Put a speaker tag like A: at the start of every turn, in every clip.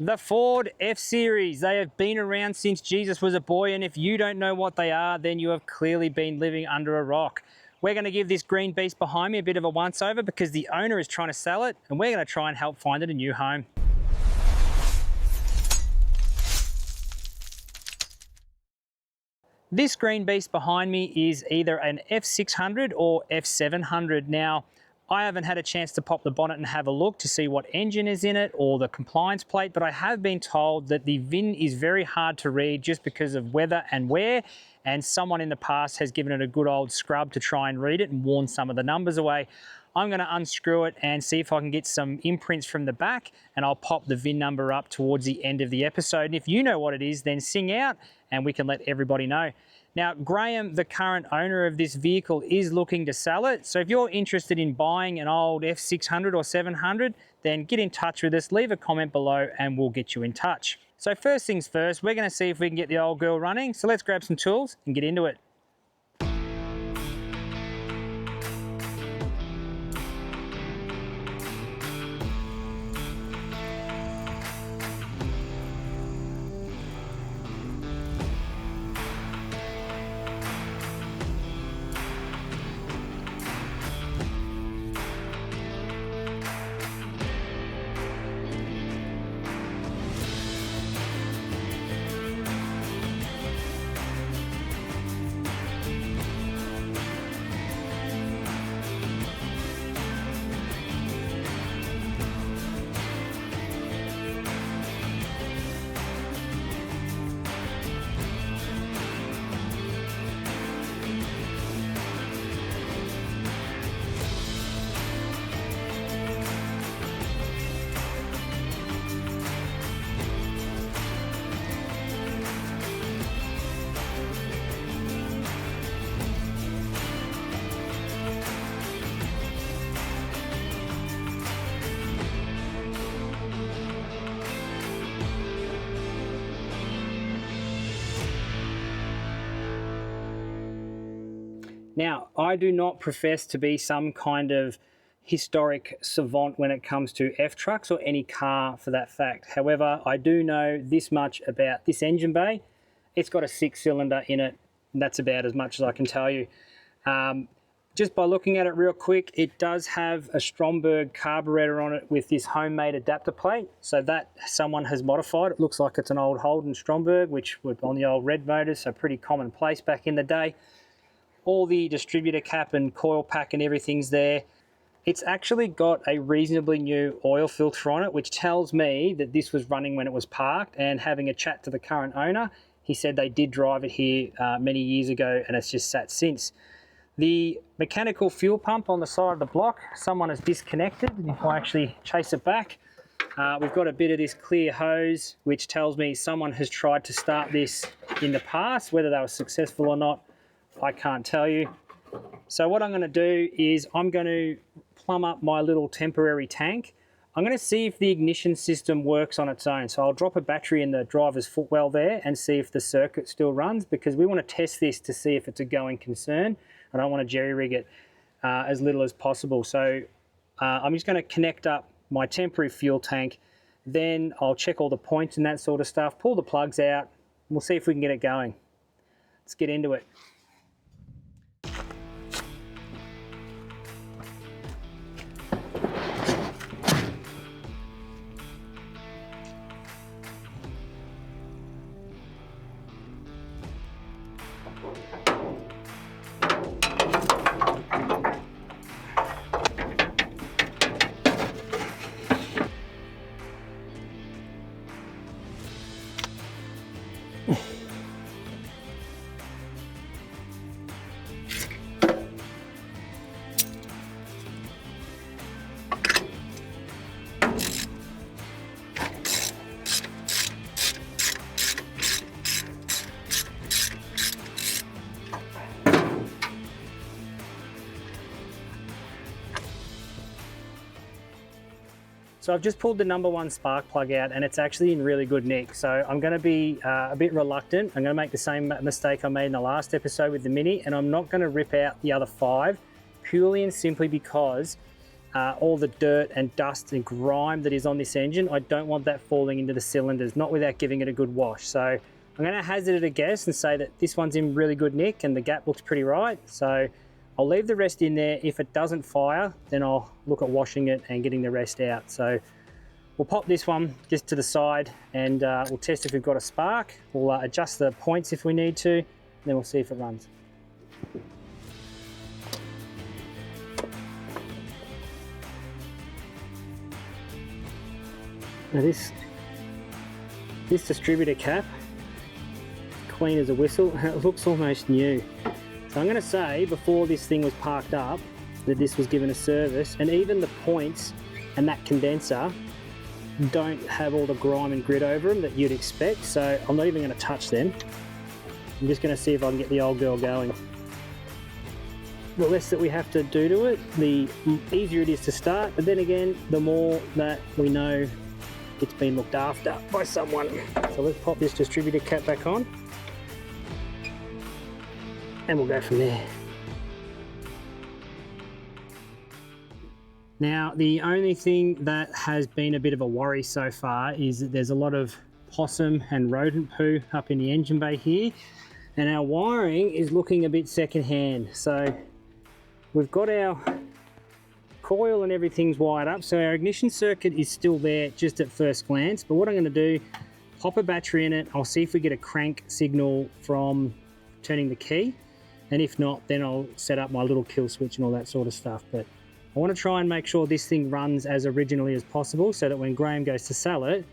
A: The Ford F-Series, they have been around since Jesus was a boy, and if you don't know what they are, then you have clearly been living under a rock. We're going to give this green beast behind me a bit of a once-over because the owner is trying to sell it, and we're going to try and help find it a new home. This green beast behind me is either an F600 or F700. Now, I haven't had a chance to pop the bonnet and have a look to see what engine is in it or the compliance plate, but I have been told that the VIN is very hard to read just because of weather and wear, and someone in the past has given it a good old scrub to try and read it and worn some of the numbers away. I'm going to unscrew it and see if I can get some imprints from the back, and I'll pop the VIN number up towards the end of the episode. And if you know what it is, then sing out and we can let everybody know. Now, Graham, the current owner of this vehicle, is looking to sell it. So if you're interested in buying an old F600 or 700, then get in touch with us, leave a comment below and we'll get you in touch. So first things first, we're going to see if we can get the old girl running. So let's grab some tools and get into it. Now, I do not profess to be some kind of historic savant when it comes to F-trucks or any car for that fact. However, I do know this much about this engine bay. It's got a 6-cylinder in it, and that's about as much as I can tell you. Just by looking at it real quick, it does have a Stromberg carburetor on it with this homemade adapter plate. So that someone has modified. It looks like it's an old Holden Stromberg, which was on the old red motors, so pretty commonplace back in the day. All the distributor cap and coil pack and everything's there. It's actually got a reasonably new oil filter on it, which tells me that this was running when it was parked, and having a chat to the current owner, he said they did drive it here many years ago and it's just sat since. The mechanical fuel pump on the side of the block, someone has disconnected, and if I actually chase it back, we've got a bit of this clear hose, which tells me someone has tried to start this in the past. Whether they were successful or not, I can't tell you. So what I'm going to do is I'm going to plumb up my little temporary tank. I'm going to see if the ignition system works on its own. So I'll drop a battery in the driver's footwell there and see if the circuit still runs, because we want to test this to see if it's a going concern. I don't want to jerry-rig it as little as possible. So I'm just going to connect up my temporary fuel tank. Then I'll check all the points and that sort of stuff, pull the plugs out, and we'll see if we can get it going. Let's get into it. So I've just pulled the #1 spark plug out and it's actually in really good nick. So I'm going to be a bit reluctant. I'm going to make the same mistake I made in the last episode with the Mini, and I'm not going to rip out the other 5 purely and simply because all the dirt and dust and grime that is on this engine, I don't want that falling into the cylinders, not without giving it a good wash. So I'm going to hazard a guess and say that this one's in really good nick and the gap looks pretty right. So I'll leave the rest in there. If it doesn't fire, then I'll look at washing it and getting the rest out. So we'll pop this one just to the side and we'll test if we've got a spark. We'll adjust the points if we need to, and then we'll see if it runs. Now this distributor cap, clean as a whistle, it looks almost new. So I'm going to say before this thing was parked up that this was given a service, and even the points and that condenser don't have all the grime and grit over them that you'd expect, so I'm not even going to touch them. I'm just going to see if I can get the old girl going. The less that we have to do to it, the easier it is to start, but then again, the more that we know it's been looked after by someone. So let's pop this distributor cap back on and we'll go from there. Now, the only thing that has been a bit of a worry so far is that there's a lot of possum and rodent poo up in the engine bay here, and our wiring is looking a bit secondhand. So we've got our coil and everything's wired up, so our ignition circuit is still there just at first glance, but what I'm going to do, pop a battery in it, I'll see if we get a crank signal from turning the key, and if not, then I'll set up my little kill switch and all that sort of stuff. But I want to try and make sure this thing runs as originally as possible so that when Graham goes to sell it,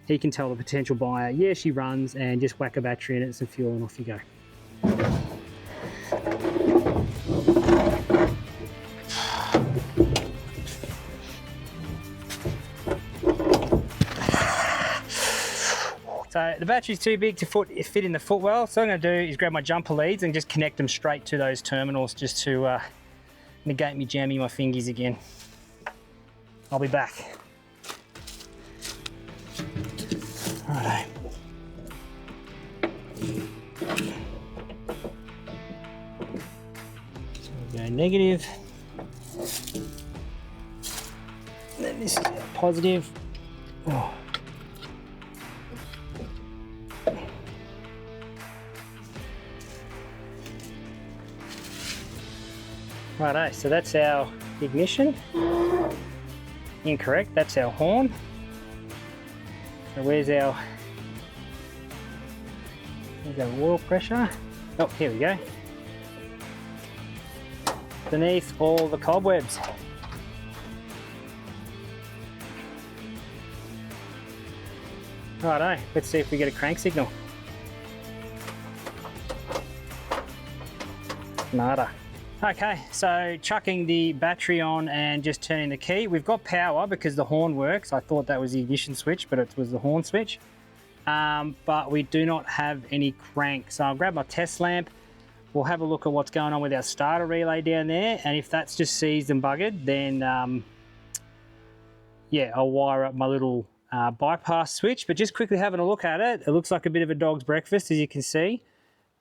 A: he can tell the potential buyer, yeah, she runs, and just whack a battery in it, some fuel, and off you go. So the battery's too big to fit in the footwell, so what I'm going to do is grab my jumper leads and just connect them straight to those terminals just to negate me jamming my fingies again. I'll be back. Righto. So we go negative. Then this is positive. Oh. Righto, so that's our ignition. Incorrect, that's our horn. So where's our oil pressure? Oh, here we go. Beneath all the cobwebs. Righto, let's see if we get a crank signal. Nada. Okay, so chucking the battery on and just turning the key. We've got power because the horn works. I thought that was the ignition switch, but it was the horn switch. But we do not have any crank. So I'll grab my test lamp. We'll have a look at what's going on with our starter relay down there. And if that's just seized and buggered, then yeah, I'll wire up my little bypass switch. But just quickly having a look at it, it looks like a bit of a dog's breakfast, as you can see.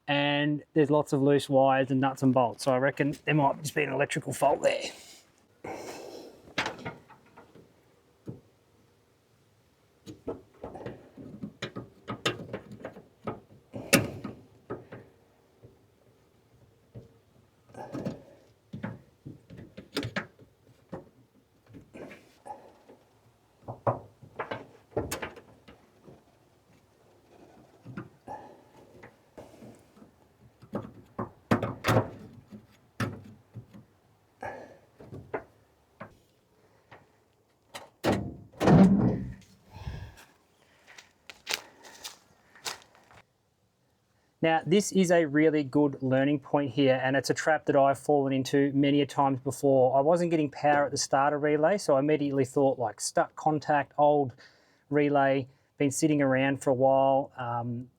A: And there's lots of loose wires and nuts and bolts, so I reckon there might just be an electrical fault there. Now, this is a really good learning point here, and it's a trap that I've fallen into many a times before. I wasn't getting power at the starter relay, so I immediately thought like stuck contact, old relay, been sitting around for a while,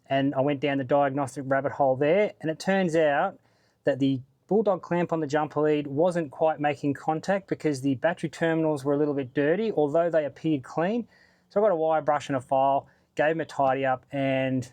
A: and I went down the diagnostic rabbit hole there, and it turns out that the bulldog clamp on the jumper lead wasn't quite making contact because the battery terminals were a little bit dirty, although they appeared clean. So I got a wire brush and a file, gave them a tidy up, and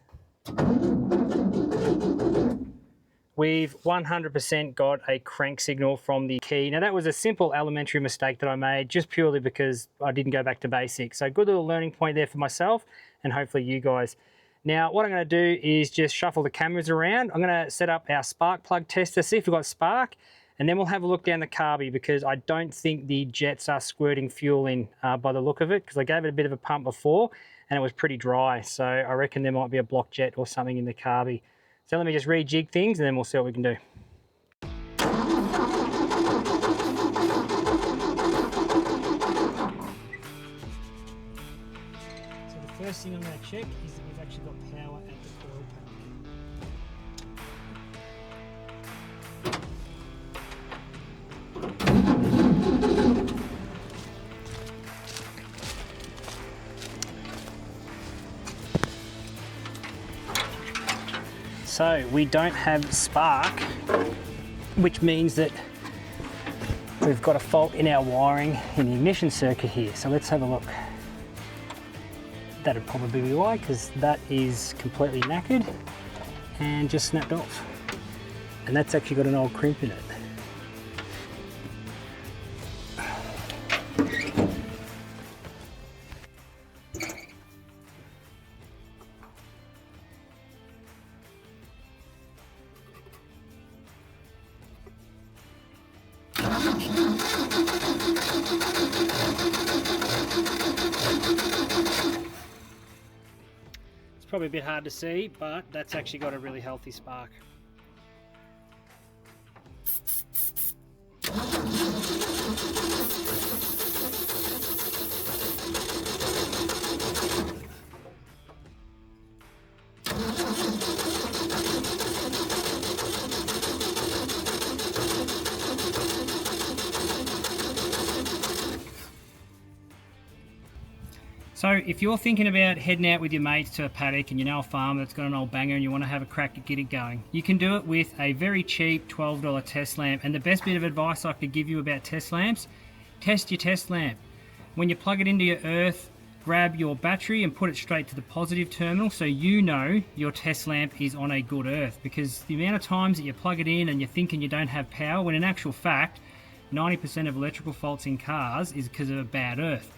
A: we've 100% got a crank signal from the key. Now that was a simple elementary mistake that I made just purely because I didn't go back to basics. So good little learning point there for myself and hopefully you guys. Now what I'm going to do is just shuffle the cameras around. I'm going to set up our spark plug tester, see if we've got spark, and then we'll have a look down the carby because I don't think the jets are squirting fuel in by the look of it, because I gave it a bit of a pump before and it was pretty dry. So I reckon there might be a block jet or something in the carby. So let me just rejig things and then we'll see what we can do. So the first thing I'm going to check is that we've actually got power at the coil pack. So we don't have spark, which means that we've got a fault in our wiring in the ignition circuit here. So let's have a look. That'd probably be why, because that is completely knackered and just snapped off. And that's actually got an old crimp in it. It's probably a bit hard to see, but that's actually got a really healthy spark. So if you're thinking about heading out with your mates to a paddock and you know a farmer that's got an old banger and you want to have a crack at getting it going, you can do it with a very cheap $12 test lamp. And the best bit of advice I could give you about test lamps, test your test lamp. When you plug it into your earth, grab your battery and put it straight to the positive terminal so you know your test lamp is on a good earth, because the amount of times that you plug it in and you're thinking you don't have power, when in actual fact 90% of electrical faults in cars is because of a bad earth.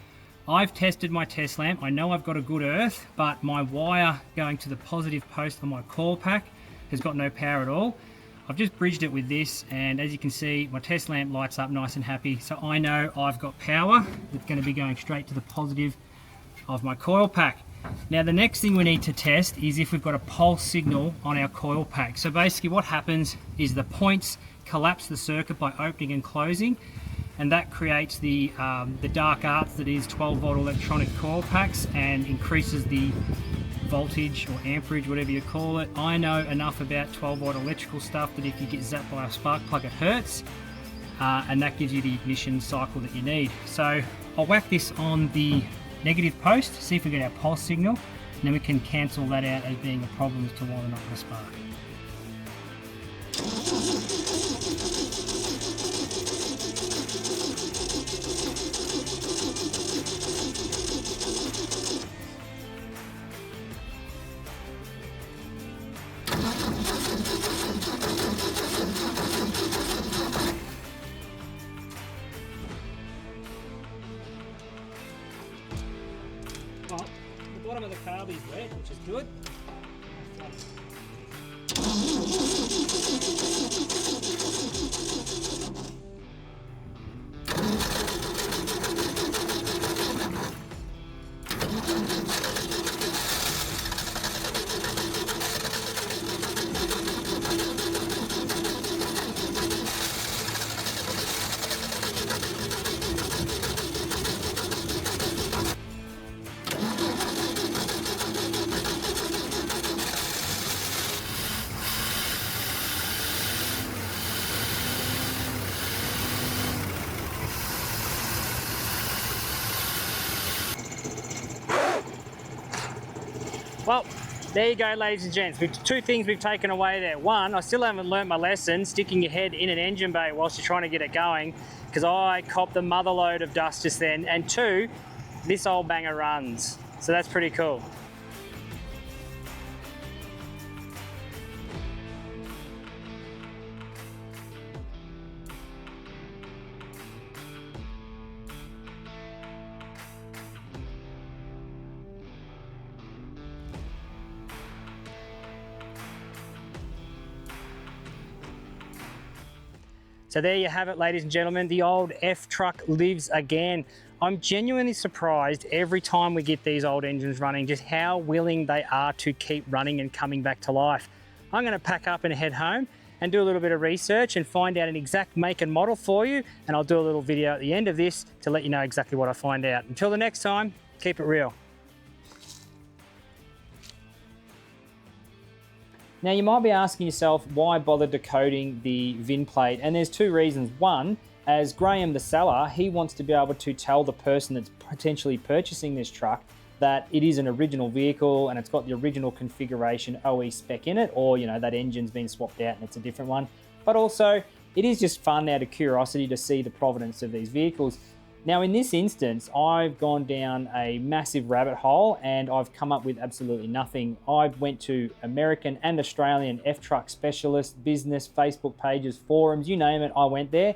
A: I've tested my test lamp, I know I've got a good earth, but my wire going to the positive post on my coil pack has got no power at all. I've just bridged it with this, and as you can see, my test lamp lights up nice and happy, so I know I've got power. It's going to be going straight to the positive of my coil pack. Now the next thing we need to test is if we've got a pulse signal on our coil pack. So basically what happens is the points collapse the circuit by opening and closing, and that creates the dark arts that is 12-volt electronic coil packs and increases the voltage or amperage, whatever you call it. I know enough about 12-volt electrical stuff that if you get zapped by a spark plug it hurts, and that gives you the ignition cycle that you need. So I'll whack this on the negative post, see if we get our pulse signal, and then we can cancel that out as being a problem as to why we're not going to spark. Well, the bottom of the carb is wet, which is good. Well, there you go, ladies and gents. Two things we've taken away there. One, I still haven't learnt my lesson, sticking your head in an engine bay whilst you're trying to get it going, because I copped the mother load of dust just then. And two, this old banger runs. So that's pretty cool. So there you have it, ladies and gentlemen. The old F truck lives again. I'm genuinely surprised every time we get these old engines running, just how willing they are to keep running and coming back to life. I'm going to pack up and head home and do a little bit of research and find out an exact make and model for you. And I'll do a little video at the end of this to let you know exactly what I find out. Until the next time, keep it real. Now you might be asking yourself, why bother decoding the VIN plate? And there's two reasons. One, as Graham the seller, he wants to be able to tell the person that's potentially purchasing this truck that it is an original vehicle and it's got the original configuration OE spec in it, or that engine's been swapped out and it's a different one. But also, it is just fun out of curiosity to see the provenance of these vehicles. Now in this instance, I've gone down a massive rabbit hole and I've come up with absolutely nothing. I went to American and Australian F-truck specialists, business, Facebook pages, forums, you name it, I went there,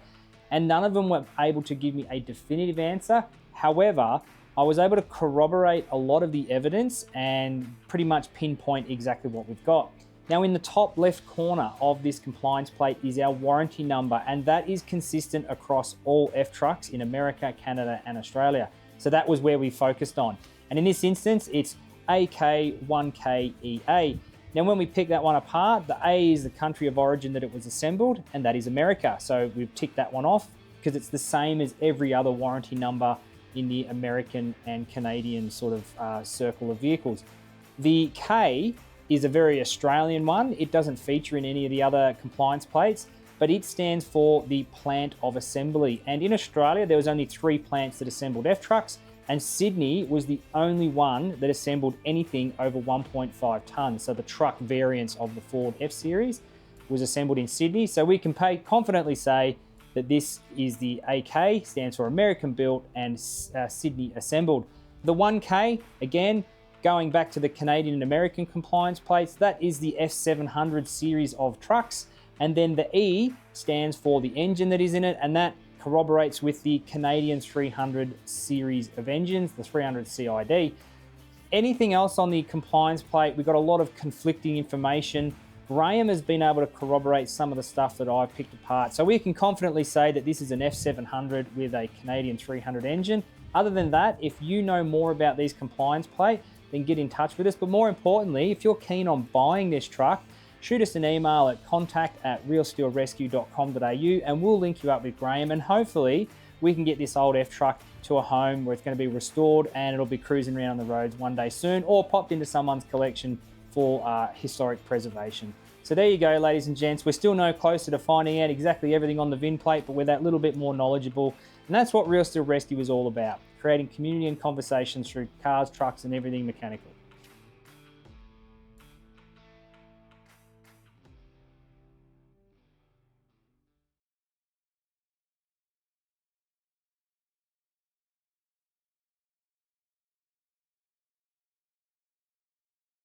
A: and none of them were able to give me a definitive answer. However, I was able to corroborate a lot of the evidence and pretty much pinpoint exactly what we've got. Now in the top left corner of this compliance plate is our warranty number, and that is consistent across all F trucks in America, Canada and Australia. So that was where we focused on. And in this instance, it's AK1KEA. Now when we pick that one apart, the A is the country of origin that it was assembled, and that is America. So we've ticked that one off because it's the same as every other warranty number in the American and Canadian sort of circle of vehicles. The K is a very Australian one. It doesn't feature in any of the other compliance plates, but it stands for the plant of assembly. And in Australia, there was only 3 plants that assembled F trucks, and Sydney was the only one that assembled anything over 1.5 tons. So the truck variants of the Ford F series was assembled in Sydney. So we can confidently say that this is the AK, stands for American built and Sydney assembled. The 1K, again, going back to the Canadian and American compliance plates, that is the F700 series of trucks. And then the E stands for the engine that is in it, and that corroborates with the Canadian 300 series of engines, the 300 CID. Anything else on the compliance plate, we've got a lot of conflicting information. Graham has been able to corroborate some of the stuff that I've picked apart. So we can confidently say that this is an F700 with a Canadian 300 engine. Other than that, if you know more about these compliance plate, then get in touch with us. But more importantly, if you're keen on buying this truck, shoot us an email at contact@realsteelrescue.com.au and we'll link you up with Graham, and hopefully we can get this old F truck to a home where it's going to be restored and it'll be cruising around on the roads one day soon, or popped into someone's collection for historic preservation. So there you go, ladies and gents. We're still no closer to finding out exactly everything on the VIN plate, but we're that little bit more knowledgeable. And that's what Real Steel Rescue is all about, creating community and conversations through cars, trucks, and everything mechanical.